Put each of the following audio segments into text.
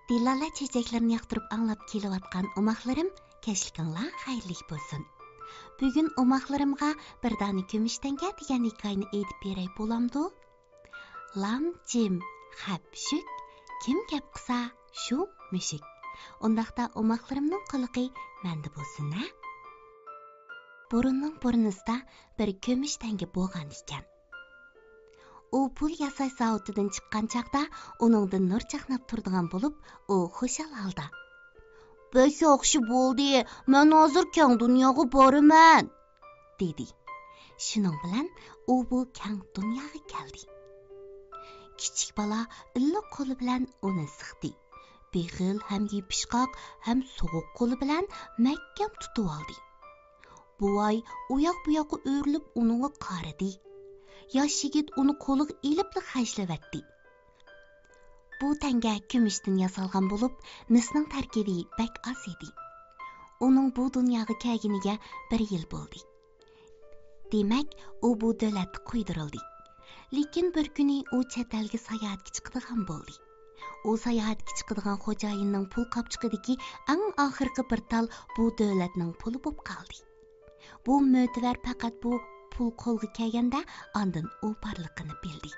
Dilala çiçeklerini yaqtırıp anlap kelyapkan umaqlarım, keşlikinglar xayrlik bo'lsin. Bugun umaqlarımga bir dani kumush tanga degan hikoyani aytib beray bo'lamdi. Lam jim xapshuk, kim gap qilsa shu mushuk. Undaqda umaqlarimning qiliqi menda bo'lsin-a. Burunning burnisida bir kumush tanga bo'lgan ekan. U pul yasash zavodidan chiqqan chaqda uningdan nur chaqnab turadigan bo'lib, u xushal holda: "Bek yaxshi bo'ldi, men hozir keng dunyoga boraman", dedi. Shuning bilan u bu keng dunyoga keldi. Kichik bola illiq qo'li bilan uni siqdi. Bexil ham yepishqoq, ham sovuq qo'li bilan mahkam tutib oldi. Buvay uyoq bu yoqqa o'rilib uningga qaradi. Yosh yigit uni qo'liga ilibli hajlavatdi. Bu tanga kumushdan yasalgan bo'lib, misning tarkibi bak oz edi. Uning bu dunyoga kelganiga 1 yil bo'ldi. Demak, u bu davlatga qo'ydirildi. Lekin bir kuni u chet elga sayohatga chiqadigan bo'ldi. U sayohatga chiqadigan xo'jayinning pul qopchiqidagi eng oxirgi bir tal bu davlatning puli bo'lib qoldi. Bu mo'tivar faqat bu pul qo'lga kelganda ondan u borligini bildi.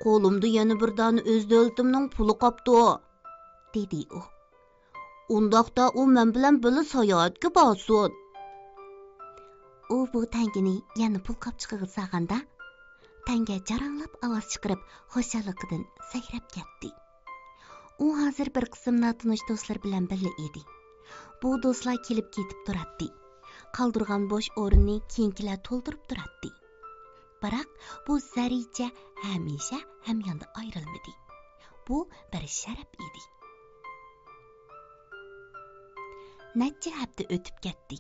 "Qo'limda yana bir dona o'z davlatimning puli qopdi", dedi u. "Undaqda u men bilan birga sayohatga borsin." U bu tangini yana pul qopchiqiga solganda, tanga jaranglab ovoz chiqarib xushalligidan sayrab ketdi. U hozir bir qism notanish do'stlar bilan birga edi. Bu do'stlar kelib ketib turardi. Qoldirgan bo'sh o'rinni keyingilar to'ldirib turardi. Biroq bu zaricha hamisha hamyonda ayrilmadi. Bu bir sharaf edi. Necha hafta o'tib ketdi.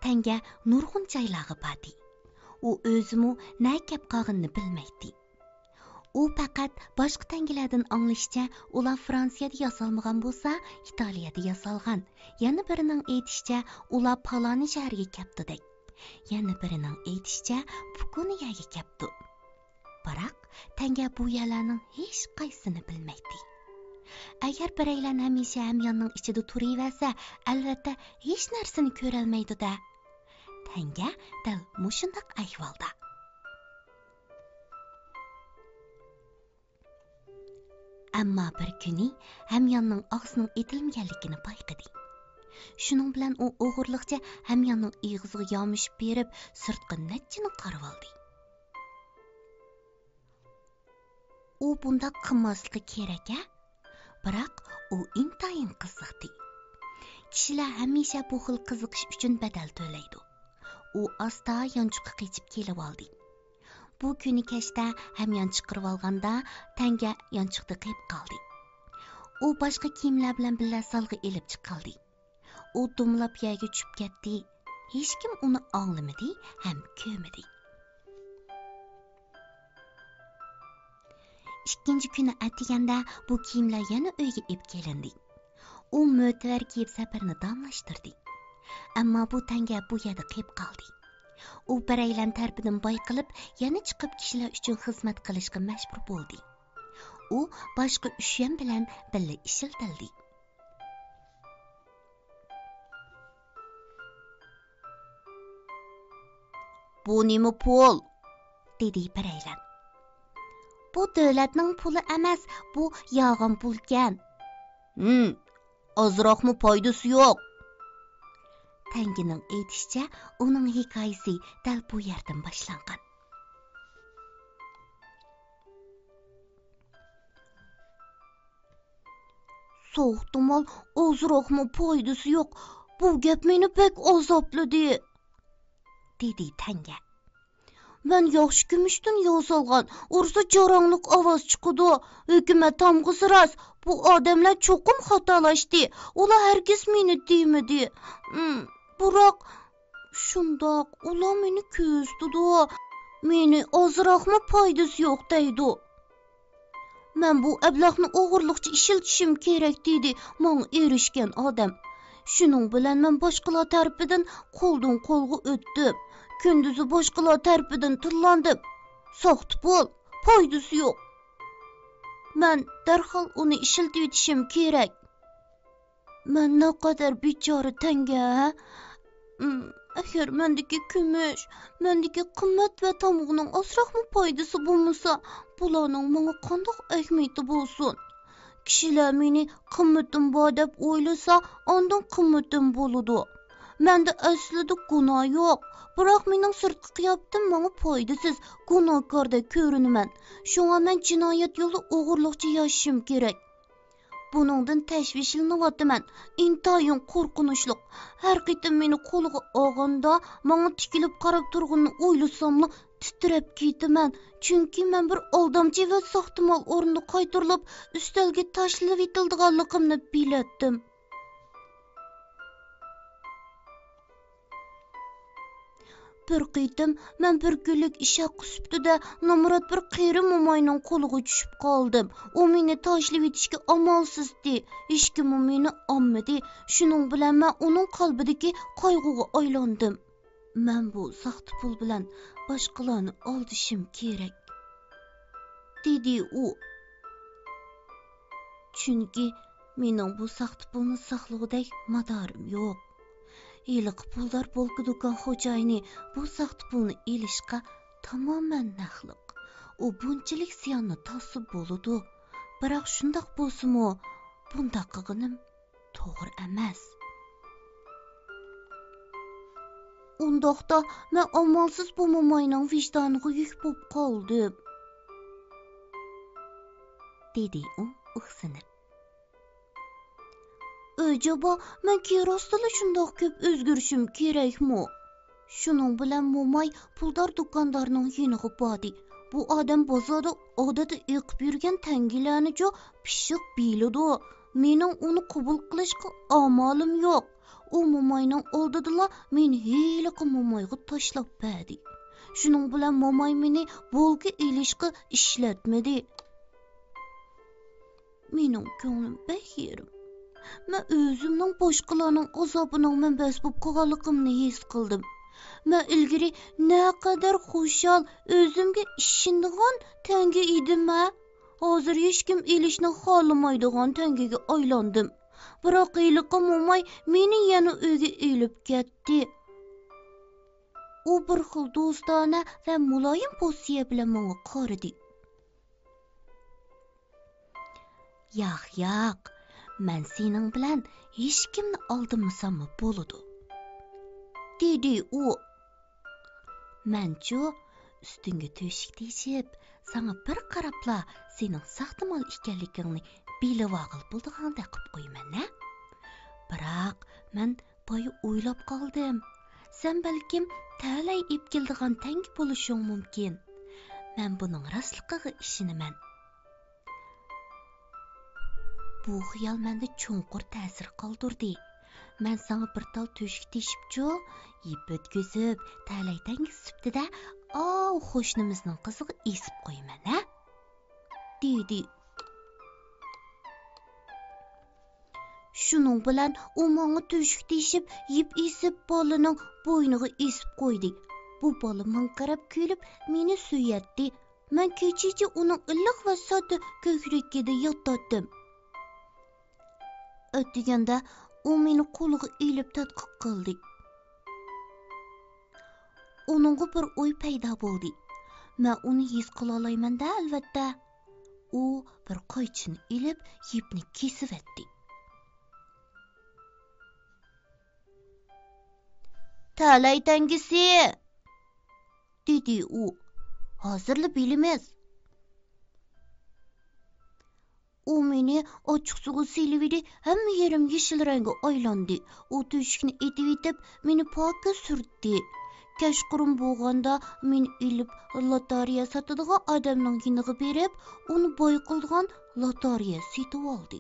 Tanga nurg'un joylarga bordi. U o'zimi nima gap qolganini bilmaydi. U faqat boshqa tangalardan anglishicha, ular Fransiyada yasalmagan bo'lsa, Italiyada yasalgan. Yana birining aytishicha, ular Palani shahriga kelibdi. Yana birining aytishicha, Pukuniyaga kelibdi. Biroq tanga bu yerlarning hech qaysini bilmaydi. Agar biraylar hamisha hamyonning ichida turaversa, albatta hech narsani ko'ra olmaydi-da. Tanga dal mushundaq ahvolda. Ammo bir kuni hamyonning og'zining etilmaganligini payqadi. Shuning bilan u o'g'irliqcha hamyonning ig'ziga yomishib berib, sirtqi natchini qarab oldi. U bunda qilmasligi kerak-a? Biroq u intayin qiziqdi. Kishilar hamisha bu xil qiziqish uchun badal to'laydi. U asta yonchiqqa qechib kelib oldi. Bu kuni kechda hamyon chiqarib olganda tanga yonchiqda qolib qoldi. U boshqa kiyimlar bilan birga salga elib chiqildi. U dumlab yerga tushib ketdi. Hech kim uni anglamadi ham ko'madi. Ikkinchi kuni atiganda bu kiyimlar yana uyga olib kelindi. U mo'tivar kiyib safarni davomlashtirdi. Ammo bu tanga bu yerda qolib qoldi. U biraylan tarbidan boy qilib, yana chiqib kishilar uchun xizmat qilishga majbur bo'ldi. U boshqa ushyan bilan birga ishiltildi. "Bu nima pul?" dedi biraylan. "Bu davlatning puli emas, bu yog'in pulkan." "Ozroqmi foydasi yo'q?" Tangining aytishicha, uning hikoyasi dal bu yerdan boshlangan. "So'xtimal ozroqmi foydasi yo'q? Bu gap meni pek azobladi", dedi tanga. "Men yaxshi kumushdan yasalgan, ursa jarangliq ovoz chiqadi. Hukumat tamg'isi rost. Bu odamlar cho'qim xatolashdi. Ular hargiz meni demadi. Biroq shundoq ular meni ko'zdidi. Meni ozroqmi foydasi yo'q deydi. Men bu ablahni o'g'irliqcha ishiltishim kerak dedi menga erishgan odam. Shuning bilan men boshqalar tarafidan qo'ldan qo'lga o'tdim. Kunduzi boshqalar tarafidan tillandim. Soxta pul, foydasi yo'q." Men darhol uni ishiltib yetishim kerak. Men naqadar bechora tanga. Agar mendagi kumush, mendagi qimmat va tamoqning asraqmi foydasi bo'lmasa, bularning menga qandoq ahamiyati bo'lsin? Kishilar meni qimmatim bor deb o'ylasa, ondan qimmatim bo'ladi. Menda aslida gunoh yo'q, biroq mening sirtqi qiyofatim menga foydasiz, gunohkordek ko'rinaman. Shunga men jinoyat yo'li o'g'irlikcha yashashim kerak. Buningdan tashvishlanayapman. Intayin qo'rqinchli. Har qitim meni qo'liga olganda, menga tikilib qarab turganini o'ylasamla titrab ketaman. Chunki men bir aldamchi va soxtamal o'rnida qaytarilib, ustalga tashlab etilganligimni bilatdim. Bir qitim men bir kunlik ishga qusibdi-da, nomrod bir qeri mo'mayning qo'liga tushib qoldim. U meni tashlab etishga amalsizdi. Hech kim meni olmadi. Shuning bilan men uning qalbidagi qayg'uga aylandim. Men bu saxta pul bilan boshqalarni aldishim kerak, dedi u. Chunki mening bu saxta pulni saqlagudek madorim yo'q. Iliq pullar bo'lki do'kon xo'jayini bu saxta pulni ilishga tamoman naqliq. U bunchalik ziyonni tasib bo'ladi. Biroq shundoq bo'lsa-mu, bundaq qilganim to'g'ri emas. Undaqda men amalsiz bu mo'mayning vijdoniga yuk bo'lib qoldim, dedi u o'ksinib. Acaba men rostla shundoq ko'p o'zgarishim kerakmi? Shuning bilan mo'may puldor do'kondorning yeniga bordi. Bu odam bozorda odatda eqib yurgan tangilarni jo pishiq biladi. Mening uni qabul qilishga amalim yo'q. U mo'mayning oldida meni hiyliqi mo'mayga tashlab berdi. Shuning bilan mo'may meni bo'lga ilishga ishlatmadi. Mening ko'nglim behirim. Men o'zimning boshqalarning azobining manbasi bo'lib qolganligimni his qildim. Men ilgari naqadar xushal, o'zimga ishonadigan tanga edim. Hozir hech kim ilishni xohlamaydigan tangaga aylandim. Biroq iliqi mo'may meni yana uyga ilib ketdi. U bir xil do'stona va muloyim pozitsiya bilan menga qaradi. Yo'q, men sening bilan hech kimni oldimasam bo'ladi, dedi u. Menchu ustingga to'shik teshib, sana bir qarabla sening saxtamal ekanligingni bilib olg'il bo'ldiganda qilib qo'yman-a. Biroq men boya o'ylab qoldim. Sen balkim talay ib keldigan tang bo'lishing mumkin. Men buning rostligiga ishonaman. Bu xiyol menda cho'nqur ta'sir qoldirdi. Men sana bir tal to'shik teshibchu, ip o'tkazib, talay tangi sibdida, qo'shnimizning qiziga esib qo'yman-a, dedi. Shuning bilan u menga to'shik teshib, ip esib bolaning bo'yniga esib qo'ydi. Bu bola qarab kulib, meni suyatdi. Men kechicha uning illiq va sodda ko'kragida yotdim. O'tganda u meni qo'liga ilib tadqiq qildi. Uningga bir o'y paydo bo'ldi. Men uni his qila olaman-da, albatta. U bir qo'ychini ilib, ipni kesib etdi. Talay tangisi, dedi u. Hozirli bilamiz. U meni ochiq suvga silividi, hamma yerim yeshil rangga aylandi. U to'shikni etib, meni pokka surtdi. Kashqurum bo'lganda men ilib lotoriya sotadigan odamning yiniga berib, uni boy qilgan lotoriya setib oldi.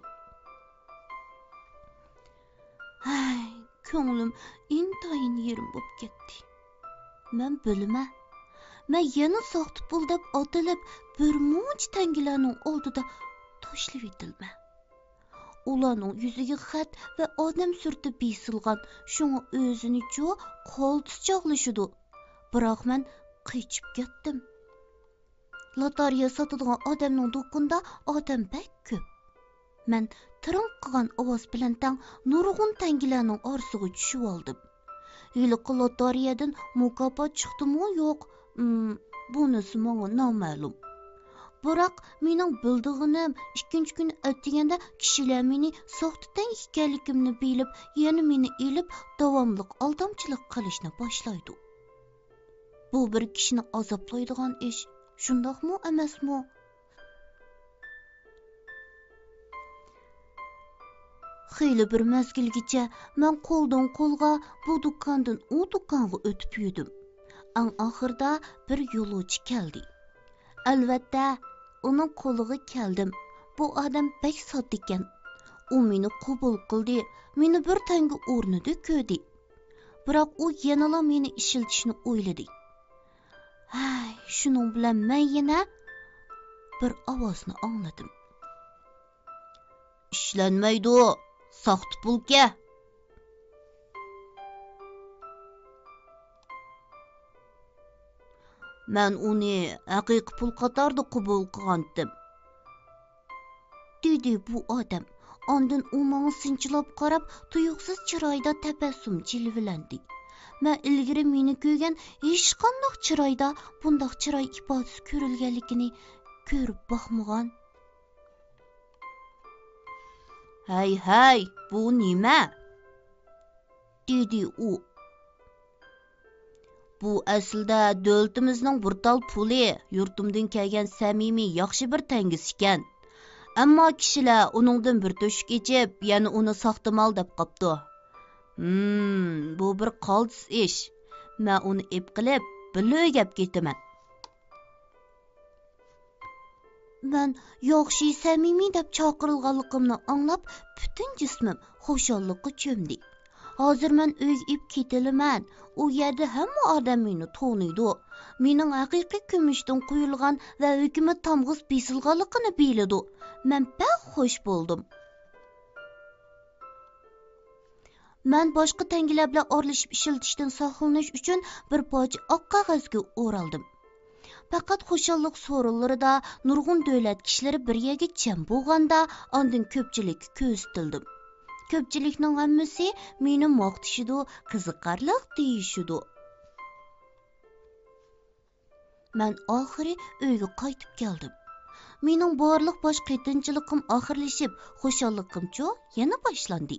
Ko'nglim intayin yerim bo'lib ketdi. Men bilma. Men yana soxta pul deb otilib, bir muncha tangilarning oldida tashlab etilma. Ularning yuziga xat va odam surti besilgan, shunga o'zini jo qo'ltis chog'lashidi. Biroq men qichib ketdim. Lotoriya sotadigan odamning do'konida odam bek ko'p. Men tirinq qilgan ovoz bilan tang nurg'un tangilarning orasiga tushib oldim. Yiliqi lotoriyadan mukofot chiqdimi yo'q, bunisi menga noma'lum. Biroq mening bildig'inim ikkinchi kun o'tganda kishilar meni soxtadan ekanligimni bilib, yana meni elib davomli aldamchilik qilishni boshlaydi. Bu bir kishini azoblaydigan ish, shundoqmi emasmi? Xeyli bir mezgilgacha men qo'ldan qo'lga bu do'kondan u do'konga o'tib yurdim. Ang oxirida bir yo'lovchi keldi. Albatta, uning qo'liga keldim. Bu odam bek sodda ekan. U meni qabul qildi, meni bir tanga o'rnida ko'rdi. Biroq u yanala meni ishiltishni o'yladi. Hay, shuning bilan men yana bir ovozni angladim. Ishlanmaydi, soxta pulga. Men uni haqiqiy pul qatorida qabul qilgandim, dedi bu odam. Ondan u menga sinchilab qarab, tuyuqsiz chiroyda tabassum jilvilandi. Men ilgari meni ko'rgan hech qanday chiroyda bundoq chiroy ifodasi ko'rilganligini ko'rib boqmagan. Hay, bu nima? dedi u. Bu aslida davlatimizning bir tal puli, yurtimdan kelgan samimiy yaxshi bir tangis ekan. Ammo kishilar uningdan bir to'shik ichib, yana uni soxta mol deb qopdi. Bu bir qoltis ish. Men uni ep qilib, bilib ketaman. Men yaxshi samimiy deb chaqirilganligimni anglab, butun jismim xushallikqa cho'mdi. Hozir men uyga ib ketilaman. U yerda hamma odam meni taniydi. Mening haqiqiy kumushdan quyilgan va hukumat tamg'iz besilganligini biladi. Men bak xush bo'ldim. Men boshqa tangilar bilan oralashib ishiltishdan saqlanish uchun bir poch oq qog'ozga o'raldim. Faqat xushallik so'rinlarida nurg'un davlat kishilari bir yerga jam bo'lganda, ondan ko'pchilik ko'z tildim. Ko'pchilikning hammasi meni maqtishidi, qiziqarliq deyishidi. Men oxiri uyga qaytib keldim. Mening borliq bosh qaytinchilikim oxirlashib, xushalliqimcha yana boshlandi.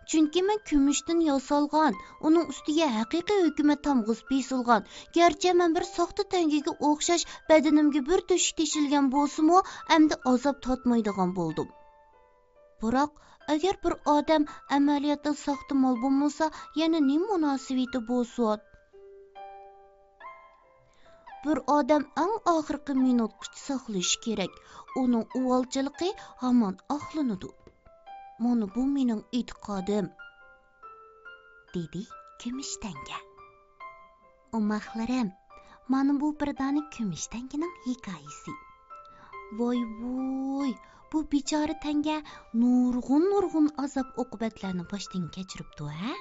Chunki men kumushdan yasalgan, uning ustiga haqiqiy hukumat tamg'iz besilgan, garchi men bir soxta tangiga o'xshash badanimga bir to'shik teshilgan bo'lsa-mu, endi azob tatmaydigan bo'ldim. Biroq agar bir odam amaliyotda soxta mol bo'lmasa, yana nima munosabati bo'lsin? Bir odam eng oxirgi minutgacha saqlashi kerak. Uning uvolchiligi hamon oqlanadi. Mana bu mening e'tiqodim, dedi kumush tanga. O'maqlarim, mana bu bir dona kumush tanganing hikoyasi. Voy, bu bechora tanga nurg'un azob oqibatlarni boshdan kechiribdi, ha?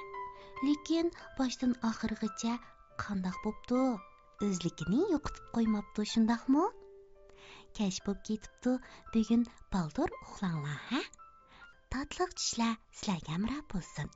Lekin boshdan oxirigacha qandoq bo'pti? O'zligini yo'qotib qo'ymabdi, shundaqmi? Kech bo'lib ketibdi. Bugun baldur uxlanglar, ha? Tatliq tushlar sizlarga hamroh bo'lsin.